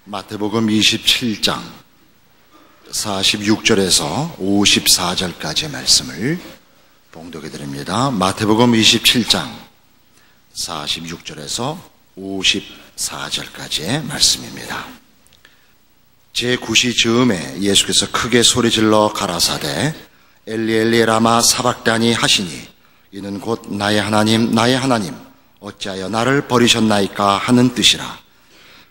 마태복음 27장 46절에서 54절까지의 말씀을 봉독해 드립니다. 마태복음 27장 46절에서 54절까지의 말씀입니다. 제9시 즈음에 예수께서 크게 소리질러 가라사대 엘리 엘리 라마 사박다니 하시니 이는 곧 나의 하나님 나의 하나님 어찌하여 나를 버리셨나이까 하는 뜻이라.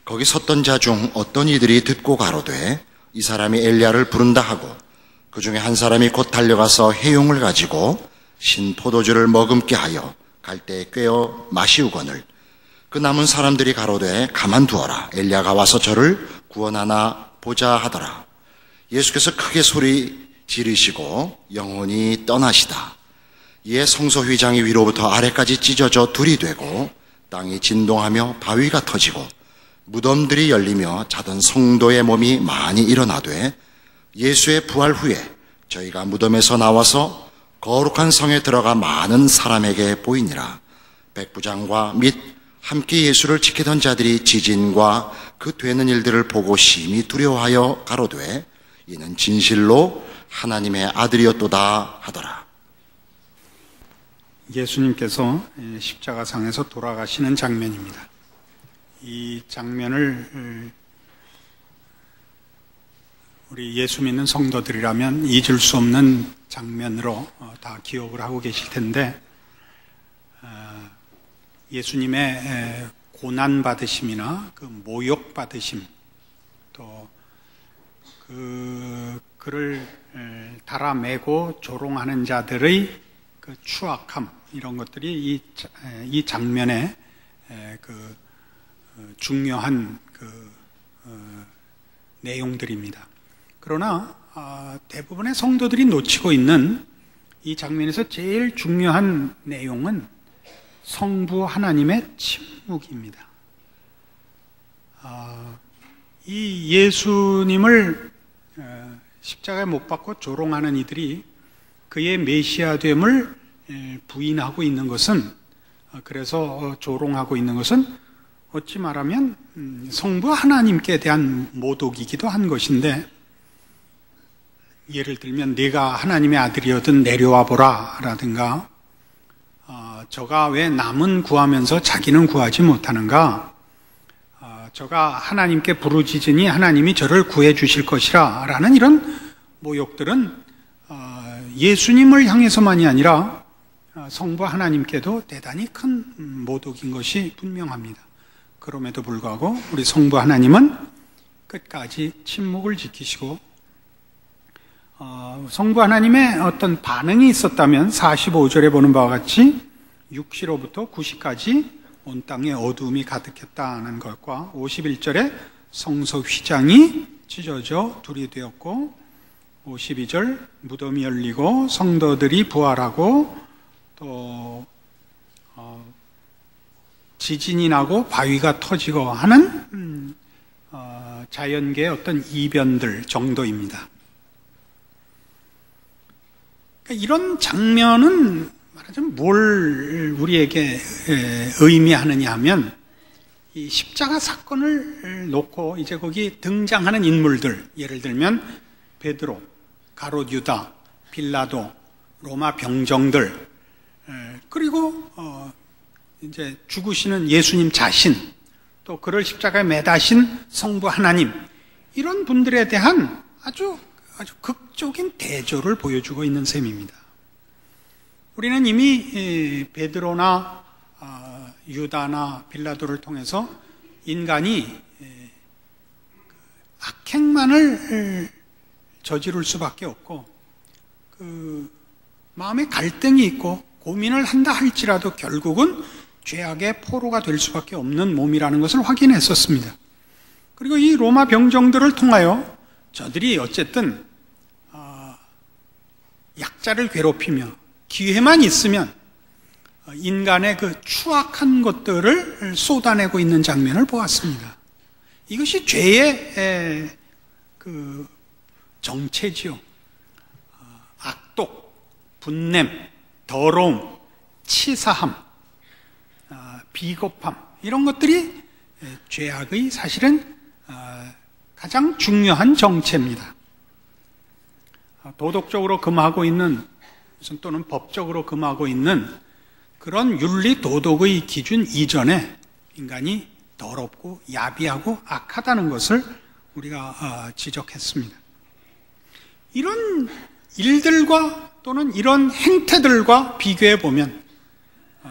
거기 섰던 자 중 어떤 이들이 듣고 가로되 이 사람이 엘리야를 부른다 하고 그 중에 한 사람이 곧 달려가서 해용을 가지고 신 포도주를 머금게 하여 갈대에 꿰어 마시우거늘 그 남은 사람들이 가로되 가만두어라 엘리야가 와서 저를 구원하나 보자 하더라. 예수께서 크게 소리 지르시고 영혼이 떠나시다. 이에 성소 휘장이 위로부터 아래까지 찢어져 둘이 되고 땅이 진동하며 바위가 터지고 무덤들이 열리며 자던 성도의 몸이 많이 일어나되 예수의 부활 후에 저희가 무덤에서 나와서 거룩한 성에 들어가 많은 사람에게 보이니라. 백부장과 및 함께 예수를 지키던 자들이 지진과 그 되는 일들을 보고 심히 두려워하여 가로되 이는 진실로 하나님의 아들이었도다 하더라. 예수님께서 십자가상에서 돌아가시는 장면입니다. 이 장면을 우리 예수 믿는 성도들이라면 잊을 수 없는 장면으로 다 기억을 하고 계실 텐데, 예수님의 고난받으심이나 그 모욕받으심, 또 그를 달아매고 조롱하는 자들의 그 추악함, 이런 것들이 이 장면의 중요한 내용들입니다. 그러나 대부분의 성도들이 놓치고 있는 이 장면에서 제일 중요한 내용은 성부 하나님의 침묵입니다. 이 예수님을 십자가에 못 박고 조롱하는 이들이 그의 메시아됨을 부인하고 있는 것은, 그래서 조롱하고 있는 것은 어찌 말하면 성부 하나님께 대한 모독이기도 한 것인데, 예를 들면 네가 하나님의 아들이어든 내려와 보라 라든가, 저가 왜 남은 구하면서 자기는 구하지 못하는가, 저가 하나님께 부르짖으니 하나님이 저를 구해 주실 것이라 라는 이런 모욕들은 예수님을 향해서만이 아니라 성부 하나님께도 대단히 큰 모독인 것이 분명합니다. 그럼에도 불구하고 우리 성부 하나님은 끝까지 침묵을 지키시고, 성부 하나님의 어떤 반응이 있었다면 45절에 보는 바와 같이 6시로부터 9시까지 온 땅에 어두움이 가득했다는 것과 51절에 성소 휘장이 찢어져 둘이 되었고, 52절 무덤이 열리고 성도들이 부활하고 또 지진이 나고 바위가 터지고 하는 자연계의 어떤 이변들 정도입니다. 그러니까 이런 장면은 말하자면 뭘 우리에게 의미하느냐 하면, 이 십자가 사건을 놓고 이제 거기 등장하는 인물들, 예를 들면 베드로, 가롯 유다, 빌라도, 로마 병정들, 그리고 이제 죽으시는 예수님 자신, 또 그를 십자가에 매다신 성부 하나님, 이런 분들에 대한 아주 극적인 대조를 보여주고 있는 셈입니다. 우리는 이미 베드로나 유다나 빌라도를 통해서 인간이 악행만을 저지를 수밖에 없고, 마음에 갈등이 있고 고민을 한다 할지라도 결국은 죄악의 포로가 될 수밖에 없는 몸이라는 것을 확인했었습니다. 그리고 이 로마 병정들을 통하여 저들이 어쨌든 약자를 괴롭히며 기회만 있으면 인간의 그 추악한 것들을 쏟아내고 있는 장면을 보았습니다. 이것이 죄의 그 정체지요. 악독, 분냄, 더러움, 치사함, 비겁함, 이런 것들이 죄악의 사실은 가장 중요한 정체입니다. 도덕적으로 금하고 있는 또는 법적으로 금하고 있는 그런 윤리 도덕의 기준 이전에 인간이 더럽고 야비하고 악하다는 것을 우리가 지적했습니다. 이런 일들과 또는 이런 행태들과 비교해 보면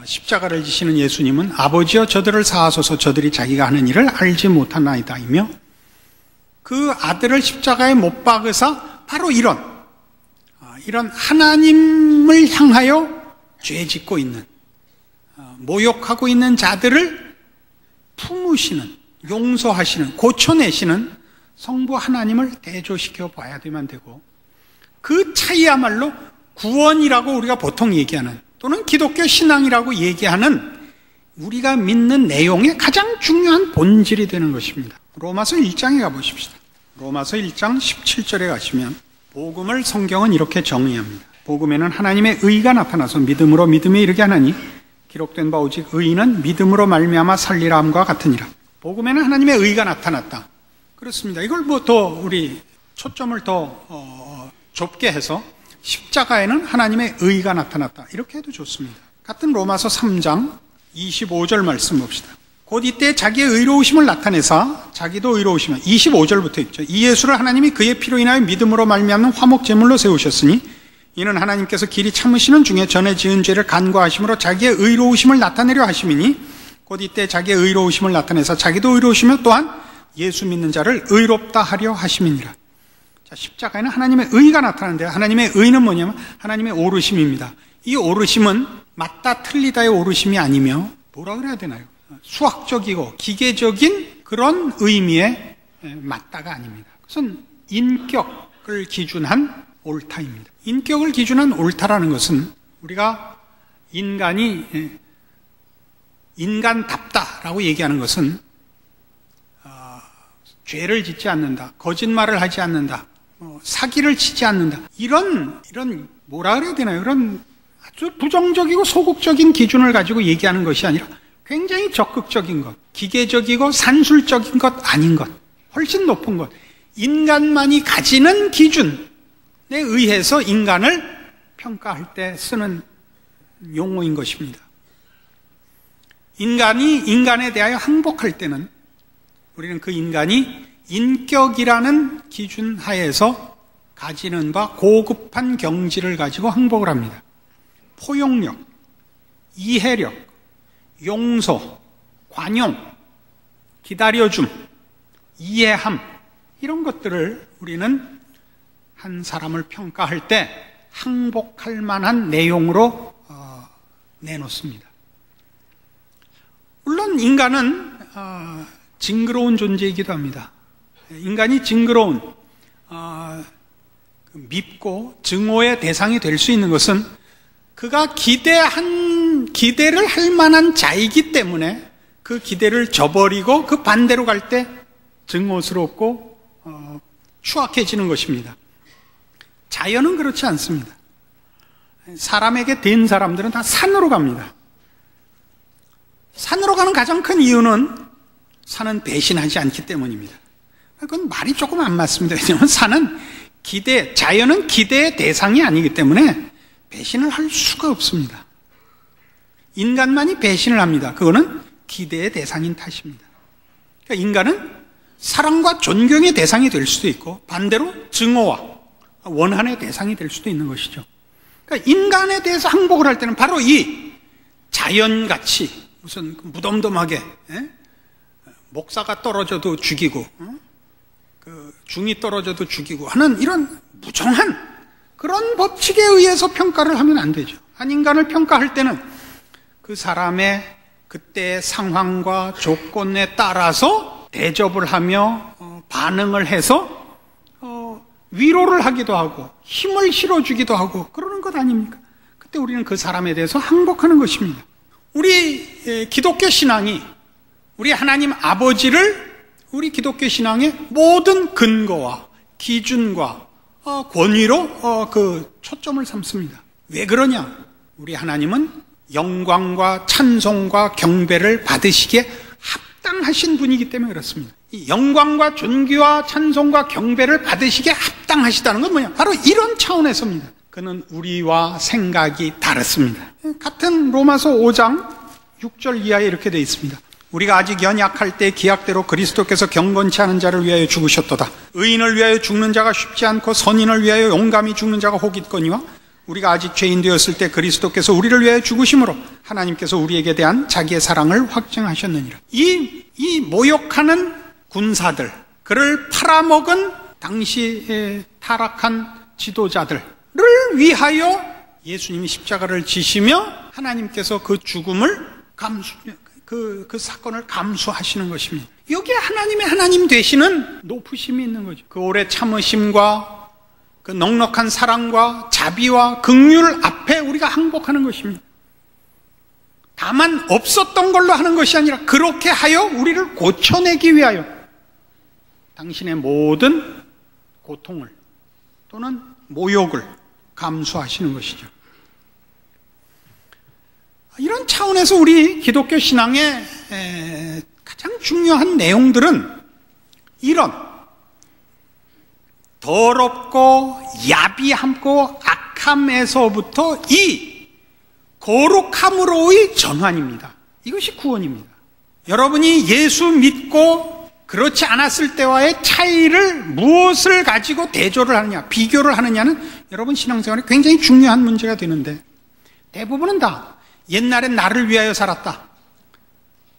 십자가를 지시는 예수님은 아버지여 저들을 사하소서 저들이 자기가 하는 일을 알지 못하나이다이며 그 아들을 십자가에 못 박으사 바로 이런 하나님을 향하여 죄짓고 있는 모욕하고 있는 자들을 품으시는, 용서하시는, 고쳐내시는 성부 하나님을 대조시켜 봐야 되면 되고, 그 차이야말로 구원이라고 우리가 보통 얘기하는 또는 기독교 신앙이라고 얘기하는 우리가 믿는 내용의 가장 중요한 본질이 되는 것입니다. 로마서 1장에 가보십시다. 로마서 1장 17절에 가시면 복음을 성경은 이렇게 정의합니다. 복음에는 하나님의 의가 나타나서 믿음으로 믿음에 이르게 하나니 기록된 바 오직 의인은 믿음으로 말미암아 살리라 함과 같으니라. 복음에는 하나님의 의가 나타났다. 그렇습니다. 이걸 더 우리 초점을 더 좁게 해서 십자가에는 하나님의 의가 나타났다. 이렇게 해도 좋습니다. 같은 로마서 3장 25절 말씀 봅시다. 곧 이때 자기의 의로우심을 나타내사 자기도 의로우시면 25절부터 있죠. 이 예수를 하나님이 그의 피로 인하여 믿음으로 말미암는 화목 제물로 세우셨으니 이는 하나님께서 길이 참으시는 중에 전에 지은 죄를 간과하심으로 자기의 의로우심을 나타내려 하심이니 곧 이때 자기의 의로우심을 나타내사 자기도 의로우시며 또한 예수 믿는 자를 의롭다 하려 하심이니라. 자, 십자가에는 하나님의 의가 나타나는데요. 하나님의 의는 뭐냐면 하나님의 오르심입니다. 이 오르심은 맞다 틀리다의 오르심이 아니며 뭐라 그래야 되나요? 수학적이고 기계적인 그런 의미의 맞다가 아닙니다. 그것은 인격을 기준한 옳다입니다. 인격을 기준한 옳다라는 것은 우리가 인간이 인간답다라고 얘기하는 것은 죄를 짓지 않는다, 거짓말을 하지 않는다, 사기를 치지 않는다, 이런 뭐라 그래야 되나요? 이런 아주 부정적이고 소극적인 기준을 가지고 얘기하는 것이 아니라 굉장히 적극적인 것, 기계적이고 산술적인 것 아닌 것, 훨씬 높은 것, 인간만이 가지는 기준에 의해서 인간을 평가할 때 쓰는 용어인 것입니다. 인간이 인간에 대하여 항복할 때는 우리는 그 인간이 인격이라는 기준 하에서 가지는 바 고급한 경지를 가지고 항복을 합니다. 포용력, 이해력, 용서, 관용, 기다려줌, 이해함, 이런 것들을 우리는 한 사람을 평가할 때 항복할 만한 내용으로 내놓습니다. 물론 인간은 징그러운 존재이기도 합니다. 인간이 징그러운, 밉고 증오의 대상이 될 수 있는 것은 그가 기대를 할 만한 자이기 때문에 그 기대를 저버리고 그 반대로 갈 때 증오스럽고 추악해지는 것입니다. 자연은 그렇지 않습니다. 사람에게 된 사람들은 다 산으로 갑니다. 산으로 가는 가장 큰 이유는 산은 배신하지 않기 때문입니다. 그건 말이 조금 안 맞습니다. 왜냐하면 자연은 기대의 대상이 아니기 때문에 배신을 할 수가 없습니다. 인간만이 배신을 합니다. 그거는 기대의 대상인 탓입니다. 그러니까 인간은 사랑과 존경의 대상이 될 수도 있고 반대로 증오와 원한의 대상이 될 수도 있는 것이죠. 그러니까 인간에 대해서 항복을 할 때는 바로 이 자연같이 무슨 무덤덤하게 목사가 떨어져도 죽이고 중이 떨어져도 죽이고 하는 이런 무정한 그런 법칙에 의해서 평가를 하면 안 되죠. 한 인간을 평가할 때는 그 사람의 그때의 상황과 조건에 따라서 대접을 하며 반응을 해서 위로를 하기도 하고 힘을 실어주기도 하고 그러는 것 아닙니까? 그때 우리는 그 사람에 대해서 항복하는 것입니다. 우리 기독교 신앙이 우리 하나님 아버지를 우리 기독교 신앙의 모든 근거와 기준과 권위로 그 초점을 삼습니다. 왜 그러냐? 우리 하나님은 영광과 찬송과 경배를 받으시기에 합당하신 분이기 때문에 그렇습니다. 이 영광과 존귀와 찬송과 경배를 받으시기에 합당하시다는 건 뭐냐? 바로 이런 차원에서입니다. 그는 우리와 생각이 다릅니다. 같은 로마서 5장 6절 이하에 이렇게 되어 있습니다. 우리가 아직 연약할 때 기약대로 그리스도께서 경건치 않은 자를 위하여 죽으셨도다. 의인을 위하여 죽는 자가 쉽지 않고 선인을 위하여 용감히 죽는 자가 혹 있거니와 우리가 아직 죄인 되었을 때 그리스도께서 우리를 위하여 죽으심으로 하나님께서 우리에게 대한 자기의 사랑을 확증하셨느니라. 이 모욕하는 군사들, 그를 팔아먹은 당시 타락한 지도자들을 위하여 예수님이 십자가를 지시며 하나님께서 그 죽음을 그 사건을 감수하시는 것입니다. 여기에 하나님의 하나님 되시는 높으심이 있는 거죠. 그 오래 참으심과 그 넉넉한 사랑과 자비와 긍휼 앞에 우리가 항복하는 것입니다. 다만 없었던 걸로 하는 것이 아니라 그렇게 하여 우리를 고쳐내기 위하여 당신의 모든 고통을 또는 모욕을 감수하시는 것이죠. 이런 차원에서 우리 기독교 신앙의 가장 중요한 내용들은 이런 더럽고 야비함고 악함에서부터 이 거룩함으로의 전환입니다. 이것이 구원입니다. 여러분이 예수 믿고 그렇지 않았을 때와의 차이를 무엇을 가지고 대조를 하느냐, 비교를 하느냐는 여러분 신앙생활에 굉장히 중요한 문제가 되는데 대부분은 다 옛날엔 나를 위하여 살았다.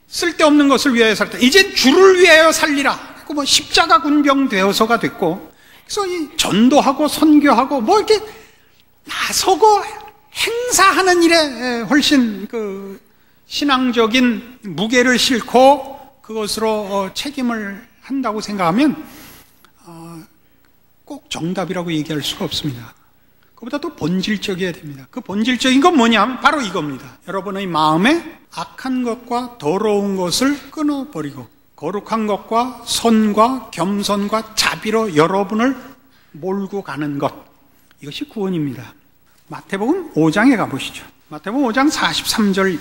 쓸데없는 것을 위하여 살았다. 이젠 주를 위하여 살리라. 뭐 십자가 군병 되어서가 됐고, 그래서 이 전도하고 선교하고 뭐 이렇게 나서고 행사하는 일에 훨씬 그 신앙적인 무게를 싣고 그것으로 책임을 한다고 생각하면 꼭 정답이라고 얘기할 수가 없습니다. 그보다 또 본질적이어야 됩니다. 그 본질적인 건 뭐냐면 바로 이겁니다. 여러분의 마음에 악한 것과 더러운 것을 끊어버리고 거룩한 것과 선과 겸손과 자비로 여러분을 몰고 가는 것, 이것이 구원입니다. 마태복음 5장에 가보시죠. 마태복음 5장 43절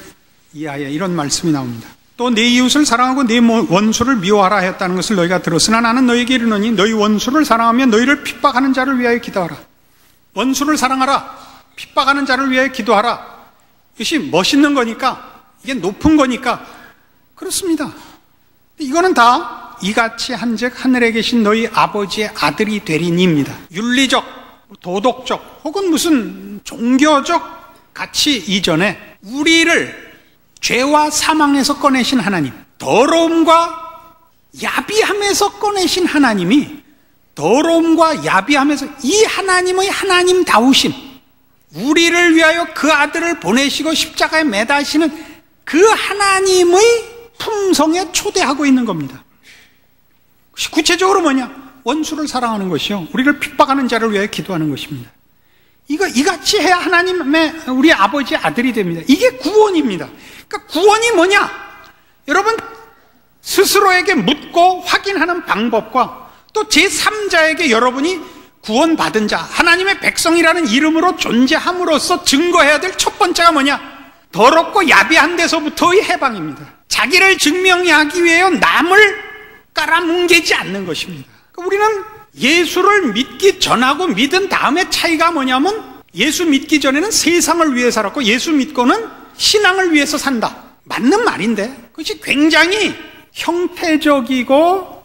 이하에 이런 말씀이 나옵니다. 또 내 이웃을 사랑하고 내 원수를 미워하라 했다는 것을 너희가 들었으나 나는 너희에게 이르노니 너희 원수를 사랑하며 너희를 핍박하는 자를 위하여 기도하라. 원수를 사랑하라, 핍박하는 자를 위하여 기도하라. 이것이 멋있는 거니까, 이게 높은 거니까 그렇습니다. 이거는 다 이같이 한즉 하늘에 계신 너희 아버지의 아들이 되리니입니다. 윤리적, 도덕적 혹은 무슨 종교적 가치 이전에 우리를 죄와 사망에서 꺼내신 하나님, 더러움과 야비함에서 꺼내신 하나님이 더러움과 야비함에서 이 하나님의 하나님다우심, 우리를 위하여 그 아들을 보내시고 십자가에 매다시는 그 하나님의 품성에 초대하고 있는 겁니다. 구체적으로 뭐냐? 원수를 사랑하는 것이요, 우리를 핍박하는 자를 위하여 기도하는 것입니다. 이같이 해야 하나님의 우리 아버지의 아들이 됩니다. 이게 구원입니다. 그러니까 구원이 뭐냐? 여러분 스스로에게 묻고 확인하는 방법과 또 제3자에게 여러분이 구원받은 자, 하나님의 백성이라는 이름으로 존재함으로써 증거해야 될 첫 번째가 뭐냐? 더럽고 야비한 데서부터의 해방입니다. 자기를 증명하기 위해 남을 깔아뭉개지 않는 것입니다. 우리는 예수를 믿기 전하고 믿은 다음에 차이가 뭐냐면, 예수 믿기 전에는 세상을 위해 살았고 예수 믿고는 신앙을 위해서 산다. 맞는 말인데 그것이 굉장히 형태적이고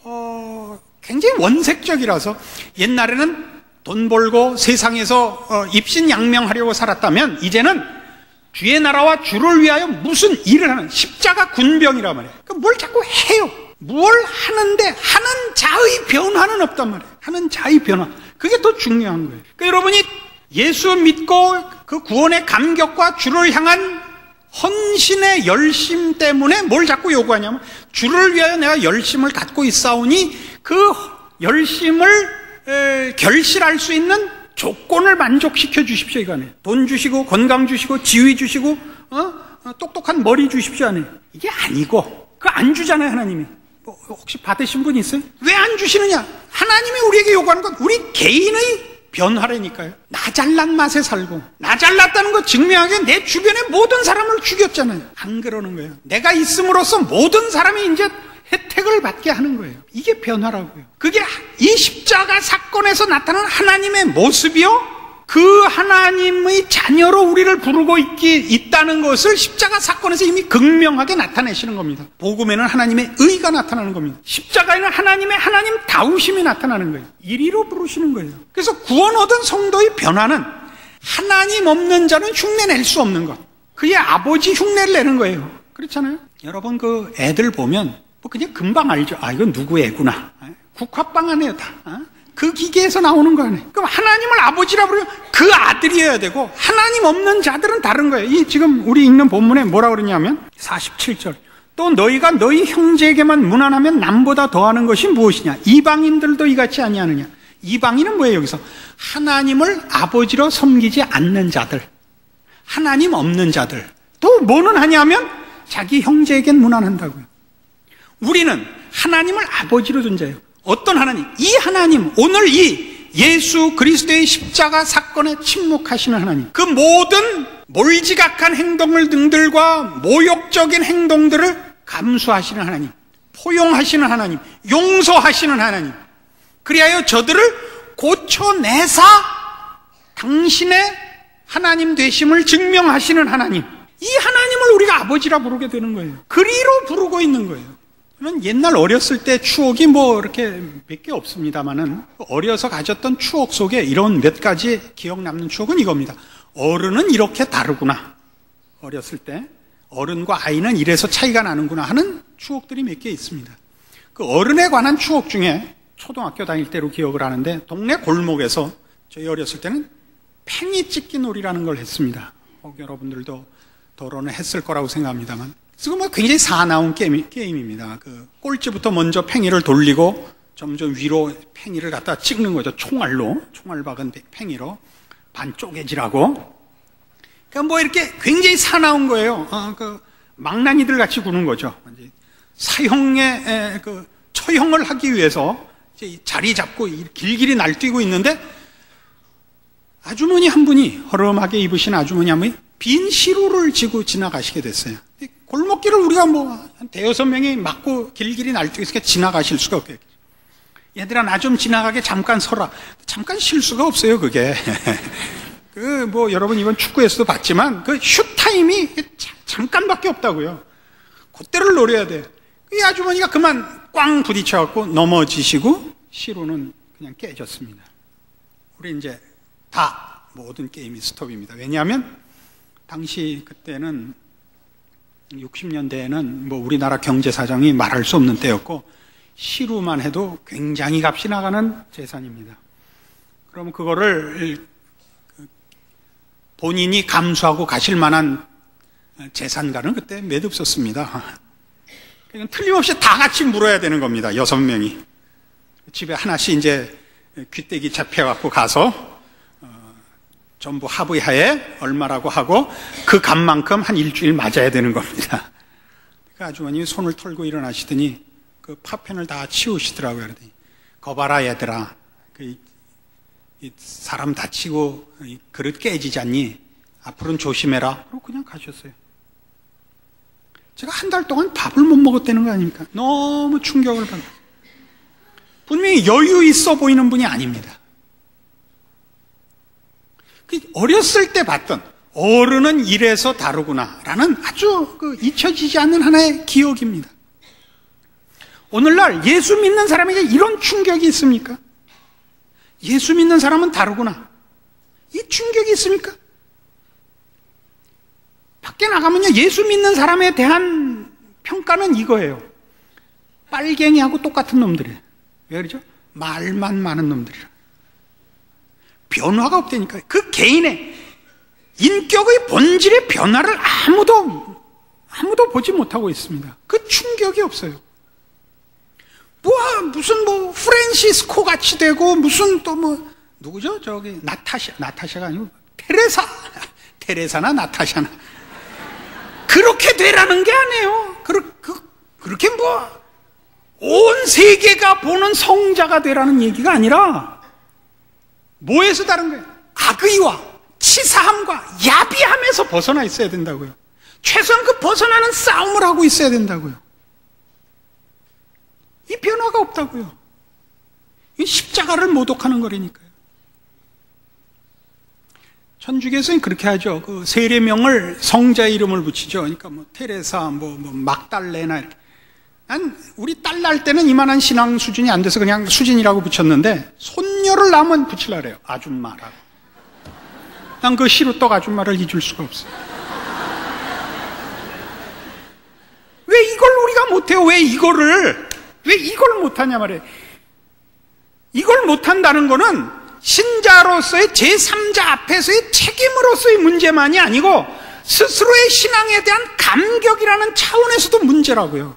굉장히 원색적이라서, 옛날에는 돈 벌고 세상에서 입신양명하려고 살았다면 이제는 주의 나라와 주를 위하여 무슨 일을 하는 십자가 군병이란 말이에요. 그러니까 뭘 자꾸 해요. 뭘 하는데 하는 자의 변화는 없단 말이에요. 하는 자의 변화, 그게 더 중요한 거예요. 그러니까 여러분이 예수 믿고 그 구원의 감격과 주를 향한 헌신의 열심 때문에 뭘 자꾸 요구하냐면, 주를 위하여 내가 열심을 갖고 있사오니 그 열심을 결실할 수 있는 조건을 만족시켜 주십시오, 이거 아니에요. 돈 주시고 건강 주시고 지위 주시고 똑똑한 머리 주십시오, 아니에요. 이게 아니고, 그거 안 주잖아요, 하나님이. 혹시 받으신 분 있어요? 왜 안 주시느냐? 하나님이 우리에게 요구하는 건 우리 개인의 변화라니까요. 나 잘난 맛에 살고, 나 잘났다는 거 증명하기 위해 내 주변의 모든 사람을 죽였잖아요. 안 그러는 거예요. 내가 있음으로써 모든 사람이 이제 혜택을 받게 하는 거예요. 이게 변화라고요. 그게 이 십자가 사건에서 나타나는 하나님의 모습이요, 그 하나님의 자녀로 우리를 부르고 있다는 것을 십자가 사건에서 이미 극명하게 나타내시는 겁니다. 복음에는 하나님의 의가 나타나는 겁니다. 십자가에는 하나님의 하나님다우심이 나타나는 거예요. 이리로 부르시는 거예요. 그래서 구원 얻은 성도의 변화는 하나님 없는 자는 흉내낼 수 없는 것, 그의 아버지 흉내를 내는 거예요. 그렇잖아요. 여러분 그 애들 보면 뭐 그냥 금방 알죠. 아, 이건 누구 애구나. 국화빵 안에요 다. 그 기계에서 나오는 거 아니에요. 그럼 하나님을 아버지라 부르면 그 아들이어야 되고, 하나님 없는 자들은 다른 거예요. 이 지금 우리 읽는 본문에 뭐라 그러냐면 47절, 또 너희가 너희 형제에게만 무난하면 남보다 더하는 것이 무엇이냐? 이방인들도 이같이 아니하느냐? 이방인은 뭐예요? 여기서 하나님을 아버지로 섬기지 않는 자들, 하나님 없는 자들. 또 뭐는 하냐면 자기 형제에겐 무난한다고요. 우리는 하나님을 아버지로 둔 자예요. 어떤 하나님? 이 하나님, 오늘 이 예수 그리스도의 십자가 사건에 침묵하시는 하나님, 그 모든 몰지각한 행동들과 모욕적인 행동들을 감수하시는 하나님, 포용하시는 하나님, 용서하시는 하나님, 그리하여 저들을 고쳐내사 당신의 하나님 되심을 증명하시는 하나님, 이 하나님을 우리가 아버지라 부르게 되는 거예요. 그리로 부르고 있는 거예요. 저는 옛날 어렸을 때 추억이 뭐 이렇게 몇 개 없습니다만은, 어려서 가졌던 추억 속에 이런 몇 가지 기억 남는 추억은 이겁니다. 어른은 이렇게 다르구나. 어렸을 때 어른과 아이는 이래서 차이가 나는구나 하는 추억들이 몇 개 있습니다. 그 어른에 관한 추억 중에 초등학교 다닐 때로 기억을 하는데, 동네 골목에서 저희 어렸을 때는 팽이 찍기 놀이라는 걸 했습니다. 여러분들도 도로는 했을 거라고 생각합니다만, 지금 뭐 굉장히 사나운 게임입니다. 그 꼴찌부터 먼저 팽이를 돌리고 점점 위로 팽이를 갖다 찍는 거죠. 총알 박은 팽이로 반 쪼개지라고. 그러니까 뭐 이렇게 굉장히 사나운 거예요. 그 망나니들 같이 구는 거죠. 사형의 그 처형을 하기 위해서 이제 자리 잡고 길길이 날뛰고 있는데, 아주머니 한 분이, 허름하게 입으신 아주머니 한 분이 빈 시루를 지고 지나가시게 됐어요. 골목길을 우리가 뭐 한 대여섯 명이 막고 길길이 날뛰어서 지나가실 수가 없게. 얘들아, 나 좀 지나가게 잠깐 서라. 잠깐 쉴 수가 없어요, 그게. 그 뭐 여러분 이번 축구에서도 봤지만 그 슛 타임이 잠깐밖에 없다고요. 그때를 노려야 돼. 이 아주머니가 그만 꽝 부딪혀갖고 넘어지시고 시루는 그냥 깨졌습니다. 우리 이제 다 모든 게임이 스톱입니다. 왜냐하면 당시 그때는 60년대에는 뭐 우리나라 경제 사정이 말할 수 없는 때였고, 시루만 해도 굉장히 값이 나가는 재산입니다. 그럼 그거를 본인이 감수하고 가실 만한 재산가는 그때 몇 없었습니다. 틀림없이 다 같이 물어야 되는 겁니다. 6명이. 집에 하나씩 이제 귀때기 잡혀갖고 가서 전부 합의하에 얼마라고 하고 그 값만큼 한 일주일 맞아야 되는 겁니다. 그 아주머님이 손을 털고 일어나시더니 그 파편을 다 치우시더라고요. 그러더니 거봐라 얘들아, 사람 다치고 그릇 깨지지 않니? 앞으로는 조심해라. 그러고 그냥 가셨어요. 제가 한 달 동안 밥을 못 먹었다는 거 아닙니까? 너무 충격을 받았어요. 분명히 여유 있어 보이는 분이 아닙니다. 어렸을 때 봤던 어른은 이래서 다르구나라는 아주 잊혀지지 않는 하나의 기억입니다. 오늘날 예수 믿는 사람에게 이런 충격이 있습니까? 예수 믿는 사람은 다르구나, 이 충격이 있습니까? 밖에 나가면요, 예수 믿는 사람에 대한 평가는 이거예요. 빨갱이하고 똑같은 놈들이에요. 왜 그러죠? 말만 많은 놈들이라. 변화가 없다니까요. 그 개인의 인격의 본질의 변화를 아무도 보지 못하고 있습니다. 그 충격이 없어요. 무슨 프란시스코 같이 되고, 무슨 또 누구죠? 저기 나타샤가 아니고 테레사나 나타샤나 그렇게 되라는 게 아니에요. 그렇게 온 세계가 보는 성자가 되라는 얘기가 아니라, 뭐에서 다른 거예요? 악의와 치사함과 야비함에서 벗어나 있어야 된다고요. 최소한 그 벗어나는 싸움을 하고 있어야 된다고요. 이 변화가 없다고요. 이 십자가를 모독하는 거라니까요. 천주교에서는 그렇게 하죠. 그 세례명을 성자 이름을 붙이죠. 그러니까 뭐 테레사, 뭐 막달레나 이렇게. 난 우리 딸 낳을 때는 이만한 신앙 수준이 안 돼서 그냥 수진이라고 붙였는데 손녀를 낳으면 붙이려 그래요. 아줌마라고. 난 그 시루떡 아줌마를 잊을 수가 없어요. 왜 이걸 우리가 못해요? 왜 이걸 못하냐 말이에요. 이걸 못한다는 거는 신자로서의 제3자 앞에서의 책임으로서의 문제만이 아니고 스스로의 신앙에 대한 감격이라는 차원에서도 문제라고요.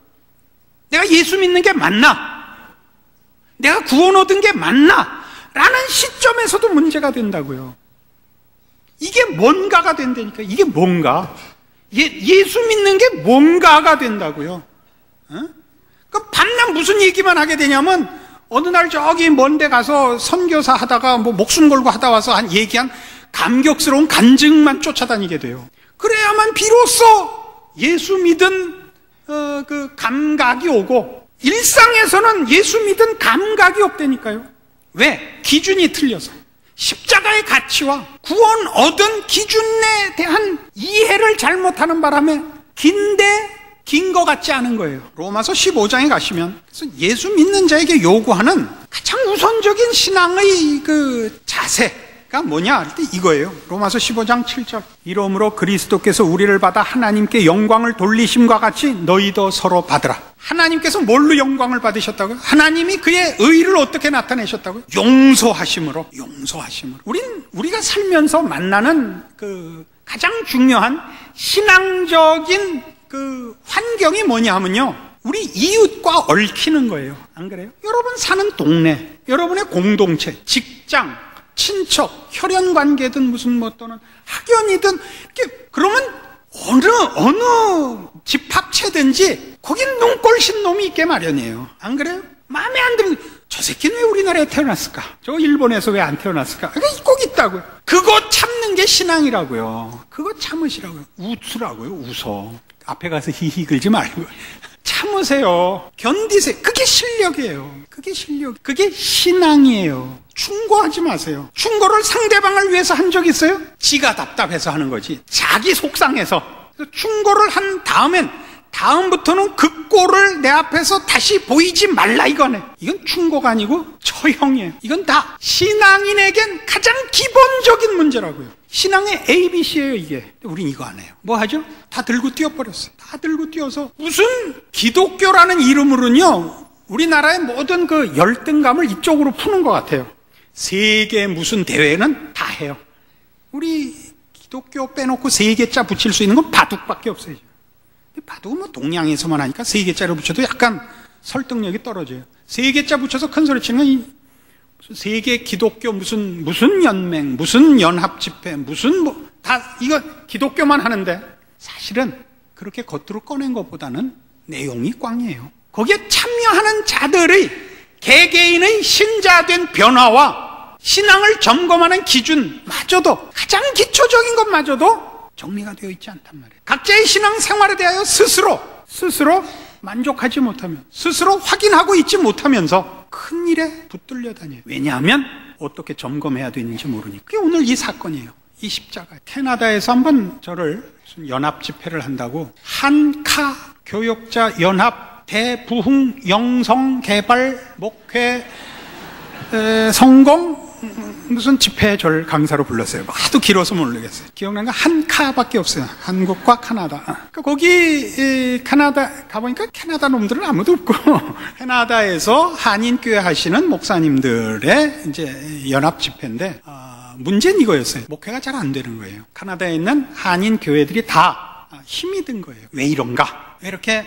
내가 예수 믿는 게 맞나? 내가 구원 얻은 게 맞나? 라는 시점에서도 문제가 된다고요. 이게 뭔가가 된다니까. 이게 뭔가. 예수 믿는 게 뭔가가 된다고요. 그 밤낮 무슨 얘기만 하게 되냐면 어느 날 저기 먼데 가서 선교사 하다가 뭐 목숨 걸고 하다 와서 얘기한 감격스러운 간증만 쫓아다니게 돼요. 그래야만 비로소 예수 믿은 그 감각이 오고, 일상에서는 예수 믿은 감각이 없다니까요. 왜? 기준이 틀려서. 십자가의 가치와 구원 얻은 기준에 대한 이해를 잘못하는 바람에 긴 것 같지 않은 거예요. 로마서 15장에 가시면, 그래서 예수 믿는 자에게 요구하는 가장 우선적인 신앙의 그 자세가 뭐냐 할 때 이거예요. 로마서 15장 7절. 이러므로 그리스도께서 우리를 받아 하나님께 영광을 돌리심과 같이 너희도 서로 받으라. 하나님께서 뭘로 영광을 받으셨다고요? 하나님이 그의 의를 어떻게 나타내셨다고요? 용서하심으로. 우리가 살면서 만나는 그 가장 중요한 신앙적인 그 환경이 뭐냐 하면요, 우리 이웃과 얽히는 거예요. 안 그래요? 여러분 사는 동네, 여러분의 공동체, 직장, 친척, 혈연관계든 무슨 뭐 또는 학연이든 이렇게, 그러면 어느 집합체든지 거긴 눈꼴신 놈이 있게 마련이에요. 안 그래요? 마음에 안 들면 저 새끼는 왜 우리나라에 태어났을까? 저 일본에서 왜 안 태어났을까? 그게 꼭 있다고요. 그거 참는 게 신앙이라고요. 그거 참으시라고요. 웃으라고요. 웃어. 앞에 가서 히히 긁지 말고 참으세요. 견디세요. 그게 실력이에요. 그게 신앙이에요. 충고하지 마세요. 충고를 상대방을 위해서 한 적 있어요? 지가 답답해서 하는 거지. 자기 속상해서. 충고를 한 다음부터는 그 꼴을 내 앞에서 다시 보이지 말라 이거네. 이건 충고가 아니고 처형이에요. 이건 다 신앙인에겐 가장 기본적인 문제라고요. 신앙의 ABC예요 이게. 우린 이거 안 해요. 뭐 하죠? 다 들고 뛰어버렸어요. 다 들고 뛰어서 무슨 기독교라는 이름으로는요, 우리나라의 모든 그 열등감을 이쪽으로 푸는 것 같아요. 세계 무슨 대회는 다 해요. 우리 기독교 빼놓고 세 개자 붙일 수 있는 건 바둑밖에 없어요. 바둑은 뭐 동양에서만 하니까 세 개자를 붙여도 약간 설득력이 떨어져요. 세 개자 붙여서 큰 소리 치는 건 세계 기독교 무슨 연맹, 무슨 연합 집회, 다 이거 기독교만 하는데, 사실은 그렇게 겉으로 꺼낸 것보다는 내용이 꽝이에요. 거기에 참여하는 자들의 개개인의 신자된 변화와 신앙을 점검하는 기준마저도, 가장 기초적인 것마저도 정리가 되어 있지 않단 말이에요. 각자의 신앙 생활에 대하여 스스로 만족하지 못하면, 스스로 확인하고 있지 못하면서 큰일에 붙들려 다녀요. 왜냐하면 어떻게 점검해야 되는지 모르니까. 그게 오늘 이 사건이에요. 이 십자가. 캐나다에서 한번 저를 무슨 연합 집회를 한다고 한카 교역자 연합 대부흥 영성 개발 목회 성공 무슨 집회에 저를 강사로 불렀어요. 하도 길어서 모르겠어요. 기억나는 건 한카밖에 없어요. 한국과 카나다. 거기 캐나다 가보니까 캐나다 놈들은 아무도 없고 캐나다에서 한인교회 하시는 목사님들의 이제 연합 집회인데, 문제는 이거였어요. 목회가 잘 안 되는 거예요. 캐나다에 있는 한인 교회들이 다 힘이 든 거예요. 왜 이런가? 왜 이렇게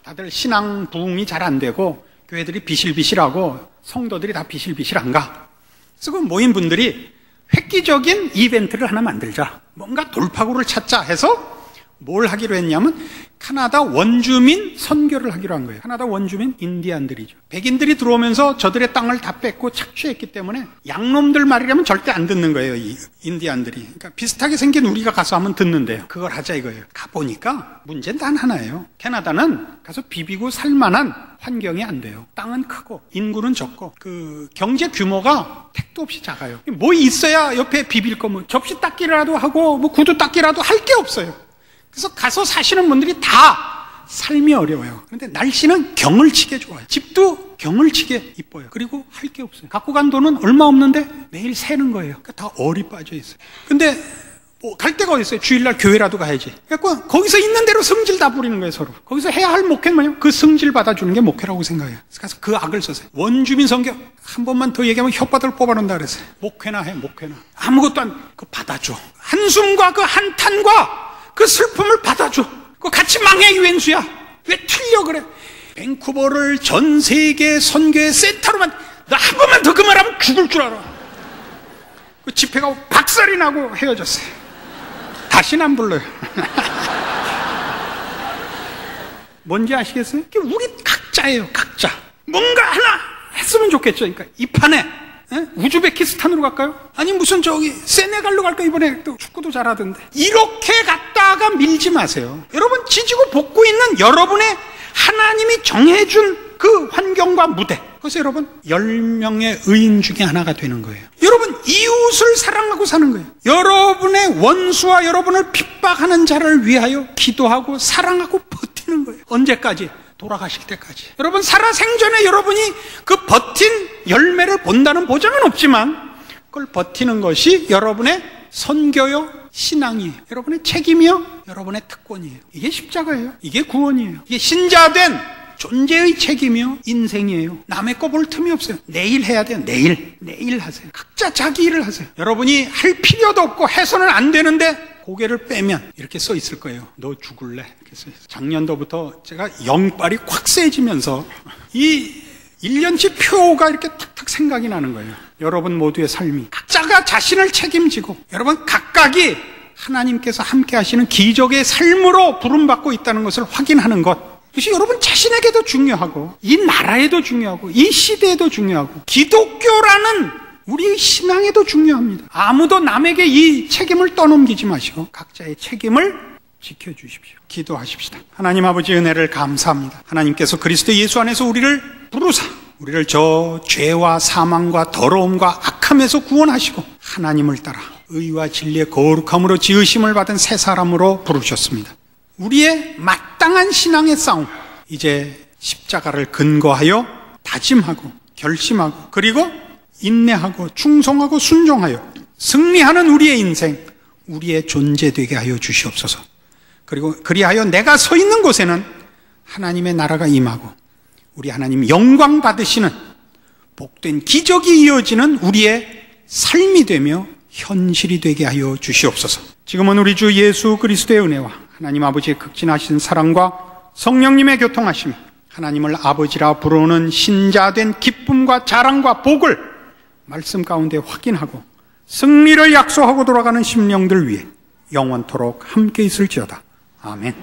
다들 신앙 부흥이 잘 안 되고 교회들이 비실비실하고 성도들이 다 비실비실한가? 그래서 그 모인 분들이 획기적인 이벤트를 하나 만들자, 뭔가 돌파구를 찾자 해서 뭘 하기로 했냐면 캐나다 원주민 선교를 하기로 한 거예요. 캐나다 원주민 인디안들이죠. 백인들이 들어오면서 저들의 땅을 다 뺏고 착취했기 때문에 양놈들 말이라면 절대 안 듣는 거예요, 이 인디안들이. 그러니까 비슷하게 생긴 우리가 가서 하면 듣는데요. 그걸 하자 이거예요. 가보니까 문제는 단 하나예요. 캐나다는 가서 비비고 살만한 환경이 안 돼요. 땅은 크고 인구는 적고 그 경제 규모가 택도 없이 작아요. 뭐 있어야 옆에 비빌 거, 뭐 접시 닦기라도 하고 뭐 구두 닦기라도 할 게 없어요. 그래서 가서 사시는 분들이 다 삶이 어려워요. 그런데 날씨는 경을치게 좋아요. 집도 경을치게 이뻐요. 그리고 할 게 없어요. 갖고 간 돈은 얼마 없는데 매일 새는 거예요. 그러니까 다 얼이 빠져 있어요. 근데 뭐 갈 데가 어디 있어요? 주일날 교회라도 가야지. 그래서 거기서 있는 대로 성질 다 부리는 거예요, 서로. 거기서 해야 할 목회는 뭐냐면 그 성질 받아주는 게 목회라고 생각해요. 그래서 그 악을 썼어요. 원주민 선교 한 번만 더 얘기하면 혓바닥을 뽑아놓는다 그랬어요. 목회나 해, 목회나. 아무것도 안, 그 받아줘. 한숨과 그 한탄과 그 슬픔을 받아줘. 그 같이 망해, 유엔수야. 왜 틀려 그래? 밴쿠버를 전 세계 선교의 센터로만, 나 한 번만 더 그 말하면 죽을 줄 알아. 그 집회가 박살이 나고 헤어졌어요. 다시는 안 불러요. 뭔지 아시겠어요? 우리 각자예요, 각자. 뭔가 하나 했으면 좋겠죠. 그러니까 이 판에 우즈베키스탄으로 갈까요? 아니 무슨 저기 세네갈로 갈까? 이번에 또 축구도 잘하던데. 이렇게 갔다가 밀지 마세요. 여러분 지지고 볶고 있는 여러분의 하나님이 정해준 그 환경과 무대, 그래서 여러분 10명의 의인 중에 하나가 되는 거예요. 여러분 이웃을 사랑하고 사는 거예요. 여러분의 원수와 여러분을 핍박하는 자를 위하여 기도하고 사랑하고 버티는 거예요. 언제까지? 돌아가실 때까지. 여러분 살아생전에 여러분이 그 버틴 열매를 본다는 보장은 없지만 그걸 버티는 것이 여러분의 선교요, 신앙이에요. 여러분의 책임이요, 여러분의 특권이에요. 이게 십자가예요. 이게 구원이에요. 이게 신자된 존재의 책임이요, 인생이에요. 남의 거 볼 틈이 없어요. 내일 해야 돼요. 내일 하세요. 각자 자기 일을 하세요. 여러분이 할 필요도 없고 해서는 안 되는데 고개를 빼면 이렇게 써 있을 거예요. 너 죽을래? 이렇게 써 있어요. 작년도부터 제가 영빨이 확 세지면서 이 1년치 표가 이렇게 탁탁 생각이 나는 거예요. 여러분 모두의 삶이 각자가 자신을 책임지고 여러분 각각이 하나님께서 함께 하시는 기적의 삶으로 부름받고 있다는 것을 확인하는 것, 그것이 여러분 자신에게도 중요하고 이 나라에도 중요하고 이 시대에도 중요하고 기독교라는 우리의 신앙에도 중요합니다. 아무도 남에게 이 책임을 떠넘기지 마시고 각자의 책임을 지켜주십시오. 기도하십시다. 하나님 아버지 은혜를 감사합니다. 하나님께서 그리스도 예수 안에서 우리를 부르사 우리를 저 죄와 사망과 더러움과 악함에서 구원하시고 하나님을 따라 의와 진리의 거룩함으로 지으심을 받은 새 사람으로 부르셨습니다. 우리의 마땅한 신앙의 싸움, 이제 십자가를 근거하여 다짐하고 결심하고 그리고 인내하고 충성하고 순종하여 승리하는 우리의 인생, 우리의 존재 되게 하여 주시옵소서. 그리고 그리하여 내가 서 있는 곳에는 하나님의 나라가 임하고 우리 하나님 영광 받으시는 복된 기적이 이어지는 우리의 삶이 되며 현실이 되게 하여 주시옵소서. 지금은 우리 주 예수 그리스도의 은혜와 하나님 아버지의 극진하신 사랑과 성령님의 교통하심이 하나님을 아버지라 부르는 신자된 기쁨과 자랑과 복을 말씀 가운데 확인하고 승리를 약속하고 돌아가는 심령들 위해 영원토록 함께 있을지어다. 아멘.